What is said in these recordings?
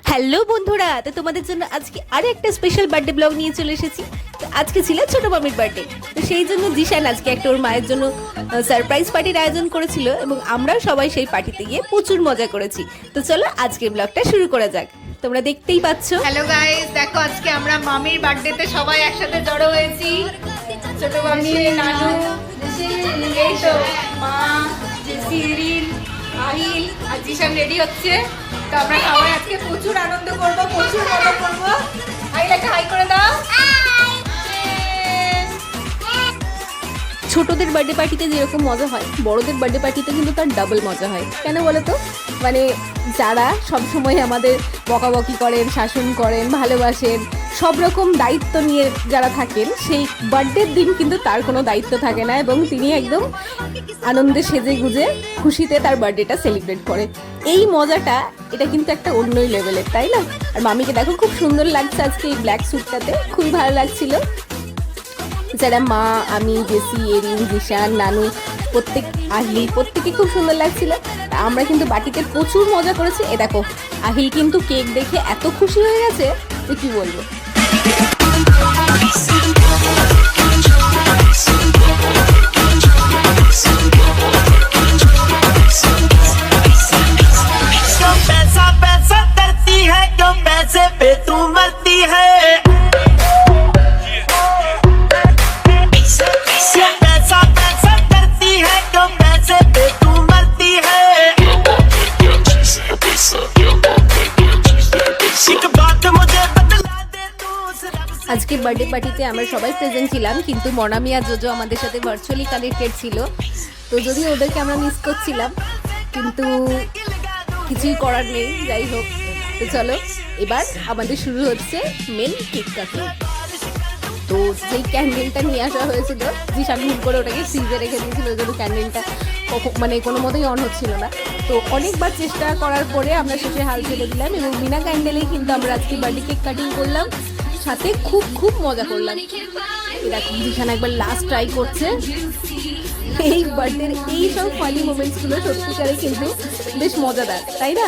Hello বন্ধুরা, তো তোমাদের জন্য আজকে আরো একটা স্পেশাল বার্থডে ব্লগ নিয়ে চলে এসেছি। তো আজকে ছিল ছোট মামির বার্থডে, তো সেই জন্য জিশান আজকে একটা ওর মায়ের জন্য সারপ্রাইজ পার্টির আয়োজন করেছিল এবং আমরাও সবাই সেই পার্টিতে গিয়ে প্রচুর মজা করেছি। তো চলো আজকের ব্লগটা শুরু করা যাক। তোমরা দেখতেই পাচ্ছ। হ্যালো গাইস, দেখো আজকে আমরা মামির বার্থডেতে সবাই একসাথে জড়ো হয়েছি। ছোট মামি, নানু, এই তো মা, সিরিন, আহিল আর জিশান রেডি হচ্ছে। তো আমরা সবাই আজকে প্রচুর আনন্দ করব, প্রচুর মজা করব। আহিল একটা হাই করে দাও। ছোটদের বার্থডে পার্টিতে যেরকম মজা হয়, বড়দের বার্থডে পার্টিতে কিন্তু তার ডাবল মজা হয়। কেন বলো তো? মানে যারা সবসময় আমাদের বকাবকি করেন, শাসন করেন, ভালোবাসেন, সব রকম দায়িত্ব নিয়ে যারা থাকেন, সেই বার্থডের দিন কিন্তু তার কোনো দায়িত্ব থাকে না এবং তিনি একদম আনন্দে সেজে গুজে খুশিতে তার বার্থডেটা সেলিব্রেট করে। এই মজাটা, এটা কিন্তু একটা অন্যই লেভেলের, তাই না? আর মামিকে দেখো খুব সুন্দর লাগছে আজকে এই ব্ল্যাক স্যুটটাতে, খুবই ভালো লাগছিল। যারা মা, আমি, জেসি, এরিন, জিশান, নানু, প্রত্যেকে খুব সুন্দর লাগছিল। আমরা কিন্তু বাটিতে প্রচুর মজা করেছি। এ দেখো, আহিল কিন্তু কেক দেখে এত খুশি হয়ে গেছে যে কি বলবো। আজকে বার্থডে পার্টিতে আমরা সবাই প্রেজেন্ট ছিলাম, কিন্তু মনামি আর জোজো আমাদের সাথে ভার্চুয়ালি কানেক্টেড ছিল। তো যদিও ওদেরকে আমরা মিস করছিলাম, কিন্তু কিছুই করার নেই। যাই হোক, তো চলো এবার আমাদের শুরু হচ্ছে মেন কেক কাটিং। তো যেই ক্যান্ডেলটা নিয়ে আসা হয়েছিল, জিশান ভুল করে ওটাকে ফ্রিজে রেখে দিয়েছিল, ওই জন্য ক্যান্ডেলটা মানে কোনো মতেই অন হচ্ছিল না। তো অনেকবার চেষ্টা করার পরে আমরা শেষে হাল ছেড়ে দিলাম এবং বিনা ক্যান্ডেলেই কিন্তু আমরা আজকে বার্থডে কেক কাটিং করলাম, সাথে খুব মজা করলাম। এরকম জিশান একবার লাস্ট ট্রাই করছে। এই বার্থডের এই সব ফানি মোমেন্টসগুলো সত্যিকারে কিন্তু বেশ মজাদার, তাই না?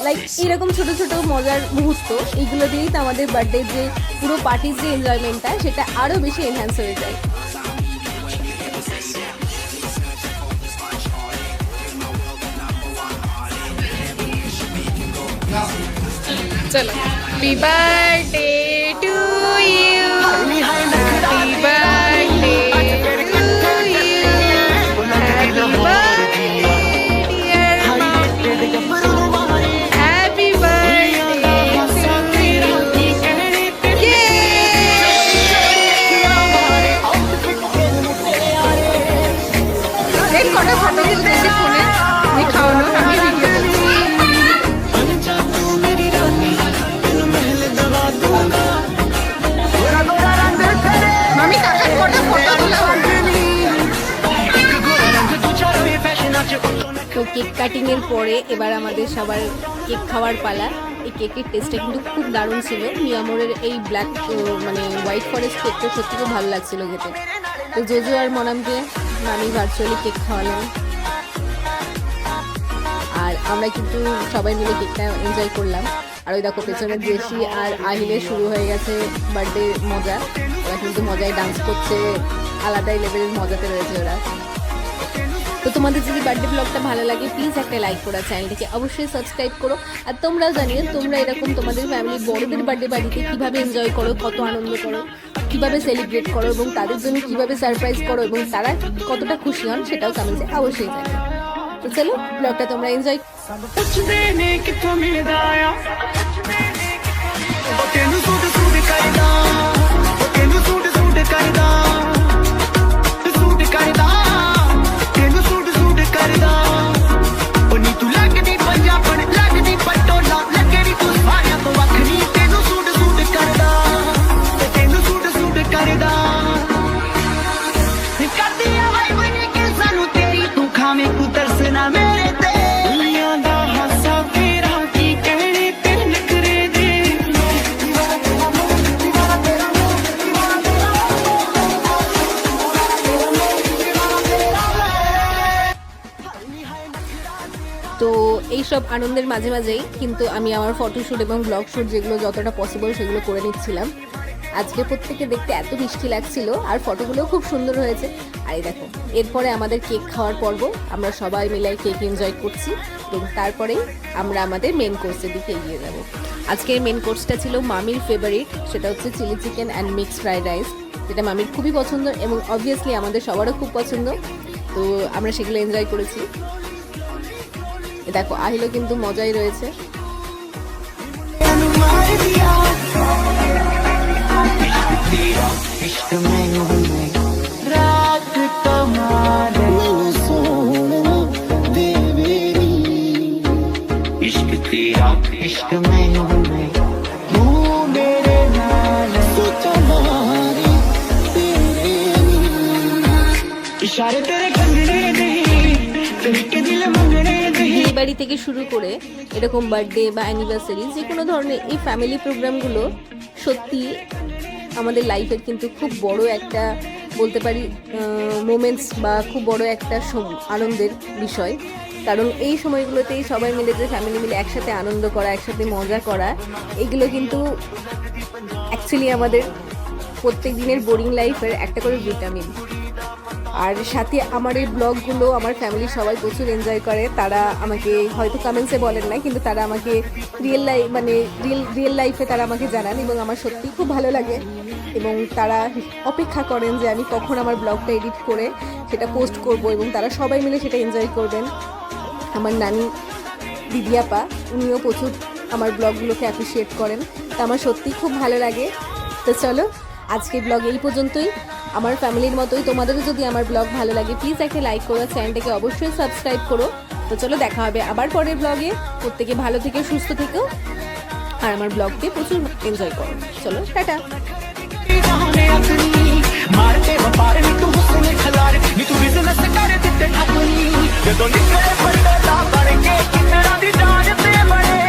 লাইক এরকম ছোট ছোট মজার মুহূর্ত, এইগুলো দিয়েই তো আমাদের বার্থডে যে পুরো পার্টির যে এনজয়মেন্টটা, সেটা আরও বেশি এনহ্যান্স হয়ে যায়। চলো, happy birthday to you, happy birthday to you, happy birthday dear mami, happy birthday to you. এর কটা ফটো তুলতেছি ফোনে, আমি খাওয়ানো, আমি ভিডিও করছি। মামি কাকার কটা ফটো তোলা হলো। তো কেক কাটিংয়ের পরে এবার আমাদের সবার কেক খাওয়ার পালা। এই কেকের টেস্টটা কিন্তু খুব দারুণ ছিল। মিয়ামোরের এই ব্ল্যাক মানে হোয়াইট ফরেস্ট কেকটা সত্যি খুব ভালো লাগছিল খেতে। তো জোজো আর মনামকে মামি ভার্চুয়ালি কেক খাওয়ালেন, আর আমরা কিন্তু সবাই মিলে কেকটা এনজয় করলাম। আর ওই দেখো পেছনে জেসি আর আহিলের শুরু হয়ে গেছে বার্থডে মজা। ওরা কিন্তু মজায় ডান্স করছে, আলাদাই লেভেলের মজাতে রয়েছে ওরা। তো তোমাদের যদি বার্থডে ব্লগটা ভালো লাগে, প্লিজ একটা লাইক করো, চ্যানেলটাকে অবশ্যই সাবস্ক্রাইব করো। আর তোমরা জানিও তোমরা এরকম তোমাদের ফ্যামিলির বড়দের বার্থডে বাড়িতে কীভাবে এনজয় করো, কত আনন্দ করো, কীভাবে সেলিব্রেট করো এবং তাদের জন্য কীভাবে সারপ্রাইজ করো এবং তারা কতটা খুশি হন, সেটাও কমেন্টে অবশ্যই জানিও। তো চলো ব্লগটা তোমরা এনজয়। मेरे ते दुनिया दा हासा तेरा की कहने तेरे এইসব আনন্দের মাঝে মাঝেই কিন্তু আমি আমার ফটোশ্যুট এবং ব্লগ শ্যুট যেগুলো যতটা পসিবল সেগুলো করে নিচ্ছিলাম। আজকে প্রত্যেকে দেখতে এত মিষ্টি লাগছিল, আর ফটোগুলোও খুব সুন্দর হয়েছে। আর এই দেখো, এরপরে আমাদের কেক খাওয়ার পর্ব, আমরা সবাই মিলে কেক এনজয় করছি এবং তারপরেই আমরা আমাদের মেন কোর্সের দিকে এগিয়ে যাব। আজকের মেন কোর্সটা ছিল মামির ফেভারিট, সেটা হচ্ছে chilli chicken and mixed fried rice, যেটা মামির খুবই পছন্দ এবং অবভিয়াসলি আমাদের সবারও খুব পছন্দ। তো আমরা সেগুলো এনজয় করেছি। দেখো আহিলও কিন্তু মজাই রয়েছে। इश्क में हमें रात कमाने सोना देवेरी इश्क तेरा इश्क में हमें तू मेरे नाल सुतवारी तेरी इशारे तेरे कंगने नहीं तेरे के दिल मंगने नहीं। এই বাড়ি থেকে শুরু করে এরকম বার্থডে বা অ্যানিভার্সারি যে কোনো ধরনের এই ফ্যামিলি প্রোগ্রামগুলো সত্যি আমাদের লাইফের কিন্তু খুব বড় একটা বলতে পারি মোমেন্টস বা খুব বড় একটা আনন্দের বিষয়। কারণ এই সময়গুলোতেই সবাই মিলে যে ফ্যামিলি মিলে একসাথে আনন্দ করা, একসাথে মজা করা, এগুলো কিন্তু অ্যাকচুয়ালি আমাদের প্রত্যেক দিনের বোরিং লাইফের একটা করে ভিটামিন। আর সাথে আমার এই ব্লগগুলো আমার ফ্যামিলির সবাই প্রচুর এনজয় করে। তারা আমাকে হয়তো কমেন্টসে বলেন না, কিন্তু তারা আমাকে রিয়েল লাইফে তারা আমাকে জানান এবং আমার সত্যিই খুব ভালো লাগে এবং তারা অপেক্ষা করেন যে আমি কখন আমার ব্লগটা এডিট করে সেটা পোস্ট করব এবং তারা সবাই মিলে সেটা এনজয় করবেন। আমার নানি দিদি আপা উনিও প্রচুর আমার ব্লগগুলোকে অ্যাপ্রিসিয়েট করেন, তা আমার সত্যিই খুব ভালো লাগে। তো চলো আজকের ব্লগ এই পর্যন্তই। আমার ফ্যামিলির মতোই তোমাদেরও যদি আমার ব্লগ ভালো লাগে প্লিজ একটা লাইক করো, চ্যানেলটাকে অবশ্যই সাবস্ক্রাইব করো। তো চলো দেখা হবে আবার পরের ব্লগে। প্রত্যেকে ভালো থেকো, সুস্থ থেকো আর আমার ব্লগকে প্রচুর এনজয় করো। চলো টাটা। मारते व्यापार नी तू हुस्न खलार नी तू बिजनेस कर दिते अपनी जदों निकले बंदा बन के कितना दी जान ते बने